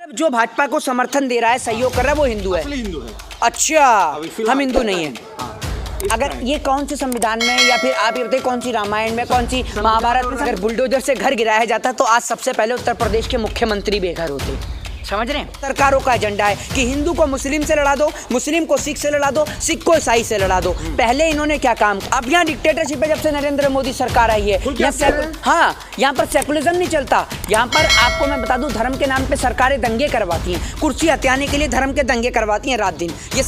जो भाजपा को समर्थन दे रहा है, सहयोग कर रहा है, वो हिंदू है। हिंदू है। अच्छा, हम हिंदू नहीं है। अगर ये कौन से संविधान में, या फिर आप ये बताइए कौन सी रामायण में, कौन सी महाभारत में अगर बुलडोजर से घर गिराया जाता तो आज सबसे पहले उत्तर प्रदेश के मुख्यमंत्री बेघर होते। समझ रहे हैं? सरकारों का एजेंडा है कि हिंदू को मुस्लिम से लड़ा दो, मुस्लिम को सिख से लड़ा दो, सिख को ईसाई से लड़ा दो। पहले इन्होंने क्या काम, अब यहाँ डिक्टेटरशिप है जब से नरेंद्र मोदी सरकार आई है। यहाँ पर सेकुलरिज्म नहीं चलता। यहाँ पर आपको मैं बता दूं, धर्म के नाम पे सरकारें दंगे करवाती हैं, कुर्सी हथियाने के लिए धर्म के दंगे करवाती हैं रात दिन। ये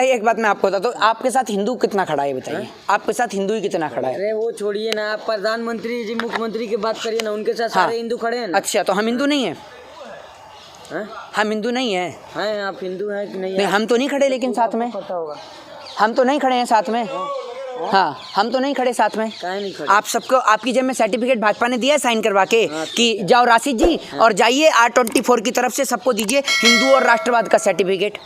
एक बात मैं आपको बताता हूँ, आपके साथ हिंदू कितना खड़ा है बताइए? आपके साथ हिंदू ही कितना खड़ा है? अरे वो छोड़िए ना, आप प्रधानमंत्री जी मुख्यमंत्री की बात करिए ना, उनके साथ सारे हिंदू खड़े हैं ना। अच्छा, तो हम हिंदू नहीं है? हम हिंदू नहीं है? हैं आप हिंदू हैं कि नहीं? नहीं, हम तो नहीं खड़े, लेकिन साथ में पता होगा हम तो नहीं खड़े हैं साथ में। हाँ, हम तो नहीं खड़े साथ में। नहीं खड़े? आप सबको आपकी जेब में सर्टिफिकेट भाजपा ने दिया है साइन करवा के कि जाओ राशिद जी और जाइए R24 की तरफ से सबको दीजिए हिंदू और राष्ट्रवाद का सर्टिफिकेट।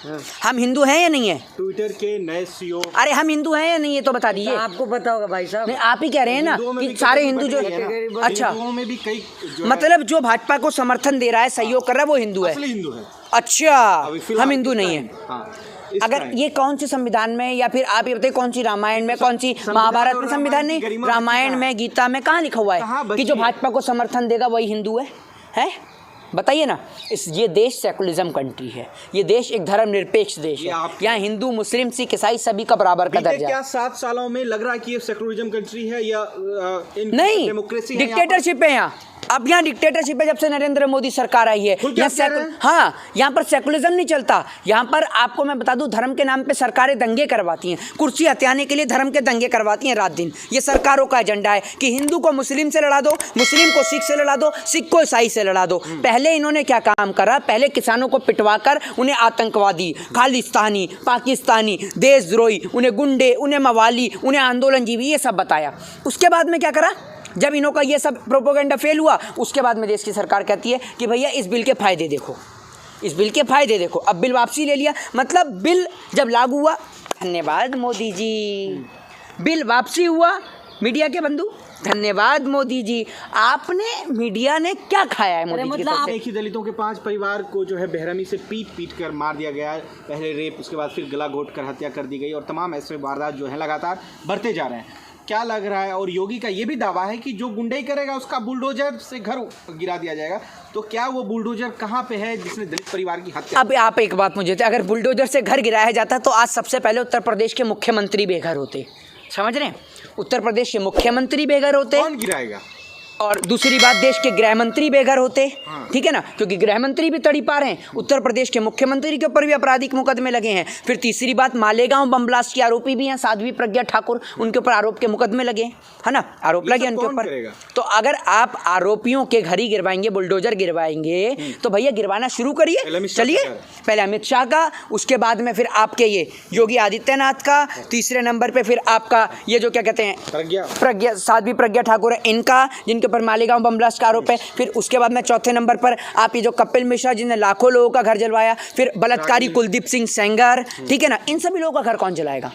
हम हिंदू हैं या नहीं है? ट्विटर के नए CEO, अरे हम हिंदू हैं या नहीं है तो बता दीजिए। आपको पता होगा भाई साहब। नहीं, आप ही कह रहे हैं ना कि सारे हिंदू जो, अच्छा, में भी कई मतलब जो भाजपा को समर्थन दे रहा है, सहयोग कर रहा है, वो हिंदू है। हिंदू है। अच्छा, हम हिंदू नहीं है। अगर ये कौन से संविधान में, या फिर आप ये बताइए कौन सी रामायण में, कौन सी महाभारत में, संविधान नहीं, रामायण में, गीता में कहाँ लिखा हुआ है कि जो भाजपा को समर्थन देगा वही हिंदू है? हैं? बताइए ना। ये देश सेकुलरिज्म कंट्री है, ये देश एक धर्मनिरपेक्ष देश है। यहाँ हिंदू, मुस्लिम, सिख, ईसाई सभी का बराबर का दर्जा है। क्या 7 सालों में लग रहा है कि ये सेकुलरिज्म कंट्री है या नहीं, डेमोक्रेसी है? डिक्टेटरशिप है यहाँ। अब यहाँ डिक्टेटरशिप है जब से नरेंद्र मोदी सरकार आई है। यहाँ पर सेकुलरिज्म नहीं चलता। यहाँ पर आपको मैं बता दूं, धर्म के नाम पे सरकारें दंगे करवाती हैं, कुर्सी हथियाने के लिए धर्म के दंगे करवाती हैं रात दिन। ये सरकारों का एजेंडा है कि हिंदू को मुस्लिम से लड़ा दो, मुस्लिम को सिख से लड़ा दो, सिख को ईसाई से लड़ा दो। पहले इन्होंने क्या काम करा, पहले किसानों को पिटवा कर उन्हें आतंकवादी, खालिस्तानी, पाकिस्तानी, देशद्रोही, उन्हें गुंडे, उन्हें मवाली, उन्हें आंदोलनजीवी, ये सब बताया। उसके बाद में क्या करा, जब इन्हों का ये सब प्रोपोगेंडा फेल हुआ, उसके बाद में देश की सरकार कहती है कि भैया इस बिल के फ़ायदे देखो, इस बिल के फ़ायदे देखो। अब बिल वापसी ले लिया, मतलब बिल जब लागू हुआ, धन्यवाद मोदी जी, बिल वापसी हुआ, मीडिया के बंधु धन्यवाद मोदी जी। आपने, मीडिया ने क्या खाया है मोदी जी? मतलब एक ही दलितों के 5 परिवार को जो है बेरहमी से पीट कर मार दिया गया है। पहले रेप, उसके बाद फिर गला घोट कर हत्या कर दी गई, और तमाम ऐसे वारदात जो है लगातार बढ़ते जा रहे हैं। क्या लग रहा है, और योगी का ये भी दावा है कि जो गुंडई करेगा उसका बुलडोजर से घर गिरा दिया जाएगा, तो क्या वो बुलडोजर कहाँ पे है जिसने दलित परिवार की हत्या? अब आप एक बात मुझे, अगर बुलडोजर से घर गिराया जाता तो आज सबसे पहले उत्तर प्रदेश के मुख्यमंत्री बेघर होते। समझ रहे हैं? उत्तर प्रदेश के मुख्यमंत्री बेघर होते। कौन गिराएगा? और दूसरी बात, देश के गृह मंत्री बेघर होते। ठीक है ना, क्योंकि गृह मंत्री भी तड़ी पार हैं। उत्तर प्रदेश के मुख्यमंत्री के ऊपर भी आपराधिक मुकदमे लगे हैं। फिर तीसरी बात, मालेगांव बम ब्लास्ट की आरोपी भी हैं साध्वी प्रज्ञा ठाकुर, उनके ऊपर आरोप के मुकदमे लगे, है ना, आरोप लगे उनके ऊपर। तो अगर आप आरोपियों के घर ही गिरवाएंगे, बुलडोजर गिरवाएंगे, तो भैया गिरवाना शुरू करिए। चलिए, पहले अमित शाह का, उसके बाद में फिर आपके ये योगी आदित्यनाथ का, तीसरे नंबर पर फिर आपका ये जो क्या कहते हैं साध्वी प्रज्ञा ठाकुर है, इनका, जिनके पर मालेगांव बम ब्लास्ट का आरोप है। फिर उसके बाद में चौथे नंबर पर आप ये जो कपिल मिश्रा जिन्हें लाखों लोगों का घर जलवाया, फिर बलात्कारी कुलदीप सिंह सेंगर, ठीक है ना, इन सभी लोगों का घर कौन जलाएगा?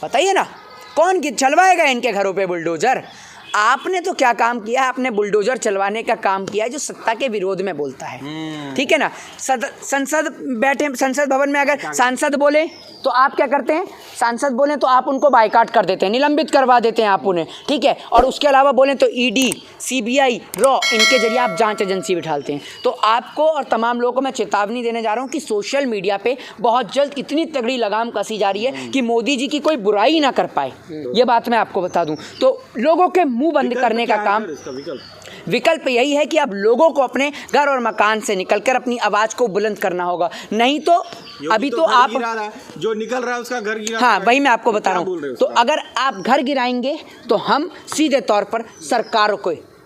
बताइए ना, कौन चलवाएगा इनके घरों पे बुलडोजर? आपने तो क्या काम किया है, आपने बुलडोजर चलवाने का काम किया है जो सत्ता के विरोध में बोलता है। ठीक है ना, संसद भवन में अगर सांसद बोले तो आप क्या करते हैं, सांसद बोलें तो आप उनको बायकाट कर देते हैं, निलंबित करवा देते हैं आप उन्हें। ठीक है, और उसके अलावा बोलें तो ED, CBI, रॉ, इनके जरिए आप जांच एजेंसी बिठाते हैं। तो आपको और तमाम लोगों को मैं चेतावनी देने जा रहा हूँ कि सोशल मीडिया पे बहुत जल्द इतनी तगड़ी लगाम कसी जा रही है कि मोदी जी की कोई बुराई ना कर पाए। ये बात मैं आपको बता दूँ। तो लोगों के मुंह बंद करने का काम, विकल्प यही है कि अब लोगों को अपने घर और मकान से निकलकर अपनी आवाज़ को बुलंद करना होगा। नहीं तो अभी तो आप जो निकल रहा है उसका घर गिरा। हाँ, वही मैं आपको बता रहा हूँ। तो अगर आप घर गिराएंगे तो हम सीधे तौर पर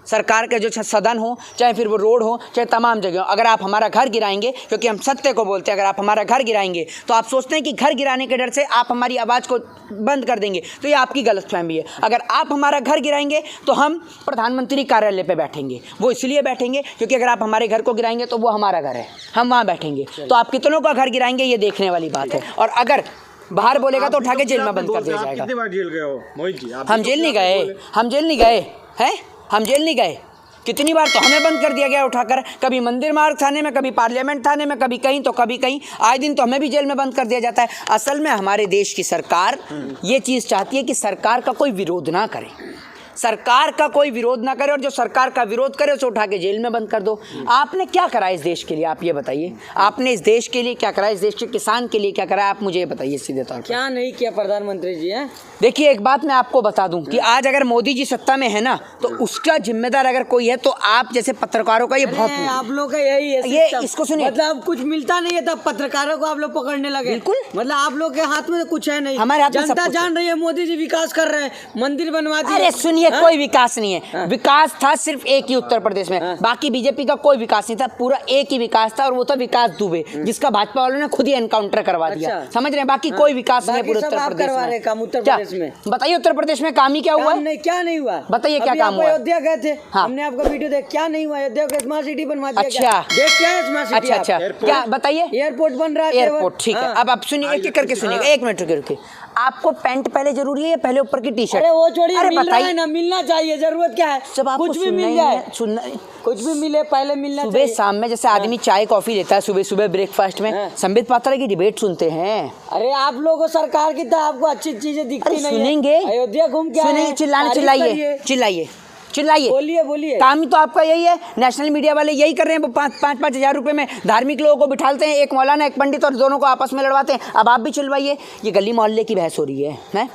सरकार के जो सदन हो, चाहे फिर वो रोड हो, चाहे तमाम जगह, अगर आप हमारा घर गिराएंगे, क्योंकि हम सत्य को बोलते हैं, अगर आप हमारा घर गिराएंगे तो आप सोचते हैं कि घर गिराने के डर से आप हमारी आवाज़ को बंद कर देंगे, तो ये आपकी गलतफहमी है। अगर आप हमारा घर गिराएंगे तो हम प्रधानमंत्री कार्यालय पे बैठेंगे। वो इसलिए बैठेंगे क्योंकि अगर आप हमारे घर को गिराएंगे तो वो हमारा घर है, हम वहाँ बैठेंगे। तो आप कितनों का घर गिराएंगे ये देखने वाली बात है। और अगर बाहर बोलेगा तो उठा के जेल में बंद कर दिया जाएगा। कितनी बार जेल गए हो मोहित जी? हम जेल नहीं गए हैं, हम जेल नहीं गए। कितनी बार तो हमें बंद कर दिया गया उठाकर, कभी मंदिर मार्ग थाने में, कभी पार्लियामेंट थाने में, कभी कहीं तो कभी कहीं, आए दिन तो हमें भी जेल में बंद कर दिया जाता है। असल में हमारे देश की सरकार ये चीज़ चाहती है कि सरकार का कोई विरोध ना करे, सरकार का कोई विरोध ना करे, और जो सरकार का विरोध करे उसे उठा के जेल में बंद कर दो। आपने क्या करा इस देश के लिए, आप ये बताइए, आपने इस देश के लिए क्या करा, इस देश के किसान के लिए क्या करा, आप मुझे ये बताइए सीधे तौर पर। क्या नहीं किया प्रधानमंत्री जी हैं? देखिए एक बात मैं आपको बता दूं कि आज अगर मोदी जी सत्ता में है ना, तो उसका जिम्मेदार अगर कोई है तो आप जैसे पत्रकारों का ये बहुत आप लोग का यही है ये system। इसको सुनिए, मतलब कुछ मिलता नहीं है तब पत्रकारों को आप लोग पकड़ने लगे। बिल्कुल। मतलब आप लोग के हाथ में तो कुछ है नहीं, हमारे हाथ में सब जनता कुछ है। जान रही है मोदी जी विकास कर रहे हैं, मंदिर बनवा दिए। अरे सुनिए, हाँ? कोई विकास नहीं है, विकास था सिर्फ एक ही उत्तर प्रदेश में, बाकी बीजेपी का कोई विकास नहीं था, पूरा एक ही विकास था और वो था विकास दुबे, जिसका भाजपा वालों ने खुद ही एनकाउंटर करवा दिया। अच्छा। समझ रहे हैं, बाकी कोई विकास नहीं है पूरे उत्तर प्रदेश में। काम उत्तर क्या? प्रदेश में बताइए उत्तर प्रदेश में काम ही क्या हुआ? नहीं, क्या नहीं हुआ बताइए क्या अभी काम आप हुआ? अयोध्या गए थे, हाँ। हमने आपका वीडियो देख, क्या नहीं हुआ? अयोध्या को स्मार्ट सिटी बनवा दिया। अच्छा। देख क्या है स्मार्ट सिटी? अच्छा, क्या बताइए? एयरपोर्ट बन रहा है। एयरपोर्ट, ठीक है। अब आप सुनिए, एक एक करके सुनिएगा, एक मिनट रुकिए। आपको पैंट पहले जरूरी है या पहले ऊपर की टी शर्ट? अरे वो छोड़िए, अरे मिल रहा बताइए है ना, मिलना चाहिए, जरूरत क्या है? जब आपको कुछ भी सुनना मिल ही जाए, है, सुनना कुछ भी मिले, पहले मिलना सुबह चाहिए। शाम में जैसे आदमी चाय कॉफी लेता है, सुबह सुबह ब्रेकफास्ट में संबित पात्रा की डिबेट सुनते हैं। अरे आप लोगों को सरकार की तो आपको अच्छी चीजें दिखती नहीं है। सुनेंगे, अयोध्या घूम के आए सुनेंगे, हैं, चिल्लाइए तारीफ चिल्लाइए करिए। चिल्लाइए चिल्लाइए, बोलिए बोलिए। काम ही तो आपका यही है। नेशनल मीडिया वाले यही कर रहे हैं, वो 5,000 रुपए में धार्मिक लोगों को बिठाते हैं, एक मौलाना एक पंडित, और दोनों को आपस में लड़वाते हैं। अब आप भी चिल्लाइए, ये गली मोहल्ले की बहस हो रही है हैं?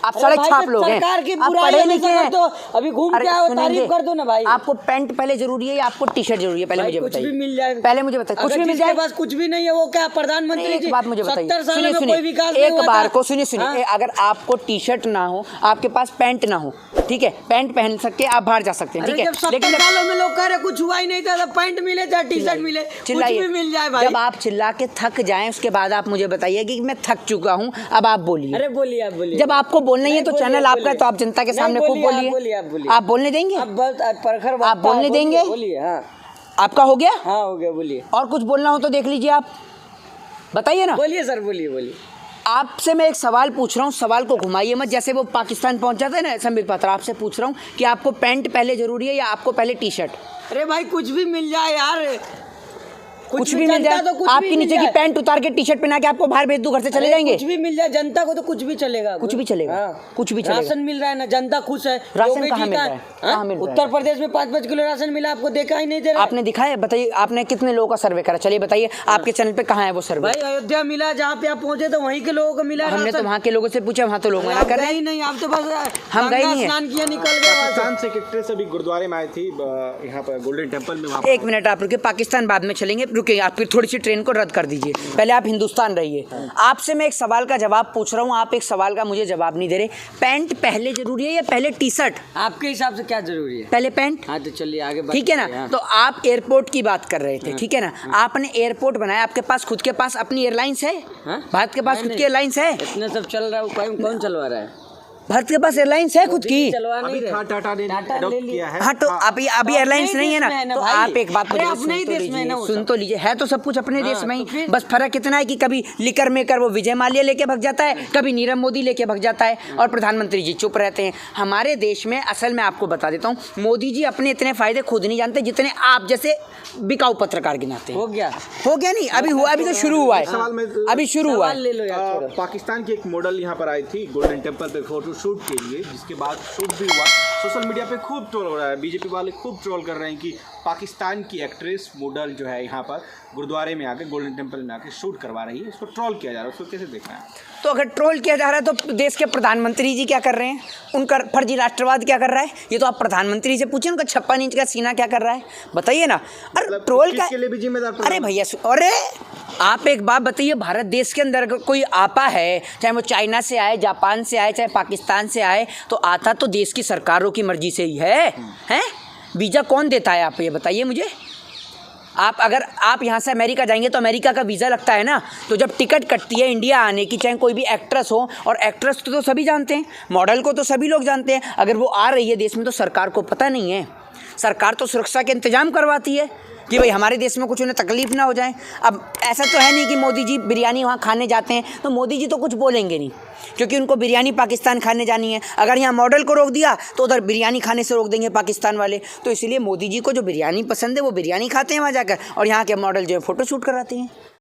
आप अरे सड़क भाई, छाप तो लोग हैं, सरकार की आप बुराई पढ़े हमेशा लिखे हैं, कर दो, अभी घूम अरे के आओ, सुनेंगे, तारीफ कर दो ना भाई। आपको पैंट पहले जरूरी है या आपको टी शर्ट जरूरी है? पहले भाई मुझे कुछ बताइए, भी मिल जाए, पहले मुझे बताइए, कुछ भी मिल जाए। बस कुछ भी नहीं है, वो क्या प्रधानमंत्री एक जी बात मुझे बताइए, 70 साल सुनिए में कोई विकास सुनिए, नहीं एक हुआ बार था। को सुनिए सुनिए, हाँ? अगर आपको टी शर्ट ना हो, आपके पास पैंट ना हो, ठीक है, पैंट पहन सकते हैं, आप बाहर जा सकते हैं, ठीक है, जब 70 सालों में लोग कह रहे कुछ हुआ ही नहीं था, तब पैंट मिले चाहे टी शर्ट मिले, कुछ भी मिल जाए भाई। जब आप चिल्ला के थक जाएं उसके बाद आप मुझे बताइए कि मैं थक चुका हूं, अब आप बोलिए। अरे बोलिए, आप बोलिए। जब आपको बोलना ही है तो चैनल आपका है, तो आप जनता के सामने खूब बोलिए। आप बोलने देंगे? आप बोलने देंगे? बोलिए। हाँ आपका हो गया? हाँ हो गया, बोलिए। और कुछ बोलना हो तो देख लीजिए, आप बताइए ना। बोलिए सर, बोलिए बोलिए। आपसे मैं एक सवाल पूछ रहा हूँ, सवाल को घुमाइए मत, जैसे वो पाकिस्तान पहुंच जाते हैं ना संबित पात्रा। आपसे पूछ रहा हूँ कि आपको पैंट पहले जरूरी है या आपको पहले टी शर्ट? अरे भाई कुछ भी मिल जाए यार, कुछ भी मिल जाए, तो कुछ आपकी भी नीचे मिल की जाए। पैंट उतार के टी शर्ट पहना के आपको बाहर भेज दूं, घर से चले जाएंगे? कुछ भी मिल जाए, जनता को तो कुछ भी चलेगा। कुछ भी चलेगा, हाँ। कुछ भी चलेगा। राशन मिल रहा है ना, जनता खुश है। राशन योगी कहाँ जी मिल का- रहा है? हाँ? कहाँ मिल रहा है? उत्तर प्रदेश में 5-5 किलो राशन मिला, आपको देखा ही नहीं दे रहा। आपने दिखाया? बताइए, आपने कितने लोगों का सर्वे करा? चलिए बताइए, आपके चैनल पे कहाँ है वो सर्वे? भाई अयोध्या मिला, जहाँ पे आप पहुंचे तो वहीं के लोगों को मिला हमने तो राशन। वहाँ के लोगों से पूछा, वहाँ तो लोग मना कर रहे हैं। गए नहीं, आप तो बस हम गए गंगा नहीं हैं। स्नान किया, निकल गए वहाँ से। पाकिस्तान सेक्रेटरी से अभी गुरुद्वारे में आई थी, यहाँ पर गोल्डन टेम्पल में। वहाँ एक मिनट आप रुकिए, पाकिस्तान बाद में चलेंगे, रुकिए, आप फिर थोड़ी सी ट्रेन को रद्द कर दीजिए, पहले आप हिंदुस्तान रहिए। आपसे मैं एक सवाल का जवाब पूछ रहा हूँ, आप एक सवाल का मुझे जवाब नहीं दे रहे। पैंट पहले जरूरी है या पहले टी शर्ट? आपके हिसाब से क्या जरूरी है? पहले पैंट। हाँ तो चलिए आगे बात ठीक है ना, करिए, हाँ। तो आप एयरपोर्ट की बात कर रहे थे, ठीक है ना, आपने एयरपोर्ट बनाया, आपके पास खुद के पास अपनी एयरलाइंस है? हाँ? भारत के पास नहीं, खुद नहीं। की एयरलाइंस है? इतना सब चल रहा है, कौन चलवा रहा है? भारत के पास एयरलाइंस है खुद की? चलवा नहीं अभी रहे। टाटा ने टाटा adopt ले लिया। किया है। हाँ तो अभी एयरलाइंस नहीं है ना, तो भाई। आप एक बात मुझे अरे अपने ही सुन तो देश में है ना लीजिए, वो सुन सब। तो लीजिए, है तो सब कुछ अपने देश में ही, तो फिर? बस फर्क इतना है कि कभी लिकर मेकर वो विजय माल्या लेके भग जाता है, कभी नीरव मोदी लेके भग जाता है, और प्रधानमंत्री जी चुप रहते हैं। हमारे देश में असल में आपको बता देता हूँ, मोदी जी अपने इतने फायदे खुद नहीं जानते जितने आप जैसे बिकाऊ पत्रकार गिनाते हैं। हो गया। हो गया नहीं, अभी हुआ, अभी तो शुरू हुआ सवाल में- है, अभी शुरू हुआ सवाल है। ले लो यार थोड़ा। पाकिस्तान की एक मॉडल यहाँ पर आई थी गोल्डन टेम्पल पे फोटो शूट के लिए, जिसके बाद शूट भी हुआ। सोशल मीडिया पे खूब ट्रोल हो रहा है, बीजेपी वाले खूब ट्रोल कर रहे हैं कि पाकिस्तान की एक्ट्रेस मॉडल जो है यहाँ पर गुरुद्वारे में आके गोल्डन टेम्पल में आके शूट करवा रही है, उसको ट्रोल किया जा रहा है। उसको कैसे देखना है? तो अगर ट्रोल किया जा रहा है तो देश के प्रधानमंत्री जी क्या कर रहे हैं? उनका फर्जी राष्ट्रवाद क्या कर रहा है? ये तो आप प्रधानमंत्री से पूछें, उनका 56 इंच का सीना क्या कर रहा है, बताइए ना। अरे मतलब ट्रोल का, किसके लिए भी जिम्मेदार? अरे भैया अरे आप एक बात बताइए, भारत देश के अंदर अगर कोई आपा है, चाहे वो चाइना से आए, जापान से आए, चाहे पाकिस्तान से आए, तो आता तो देश की सरकारों की मर्जी से ही है, हैं? वीज़ा कौन देता है, आप ये बताइए मुझे। अगर आप यहाँ से अमेरिका जाएंगे तो अमेरिका का वीज़ा लगता है ना, तो जब टिकट कटती है इंडिया आने की, चाहे कोई भी एक्ट्रेस हो, और एक्ट्रेस तो सभी जानते हैं, मॉडल को तो सभी लोग जानते हैं, अगर वो आ रही है देश में तो सरकार को पता नहीं है? सरकार तो सुरक्षा के इंतजाम करवाती है, कि भाई हमारे देश में कुछ उन्हें तकलीफ ना हो जाए। अब ऐसा तो है नहीं कि मोदी जी बिरयानी वहाँ खाने जाते हैं तो मोदी जी तो कुछ बोलेंगे नहीं, क्योंकि उनको बिरयानी पाकिस्तान खाने जानी है। अगर यहाँ मॉडल को रोक दिया तो उधर बिरयानी खाने से रोक देंगे पाकिस्तान वाले। तो इसलिए मोदी जी को जो बिरयानी पसंद है वो बिरयानी खाते हैं वहाँ जाकर, और यहाँ के मॉडल जो है फ़ोटो शूट कराते हैं।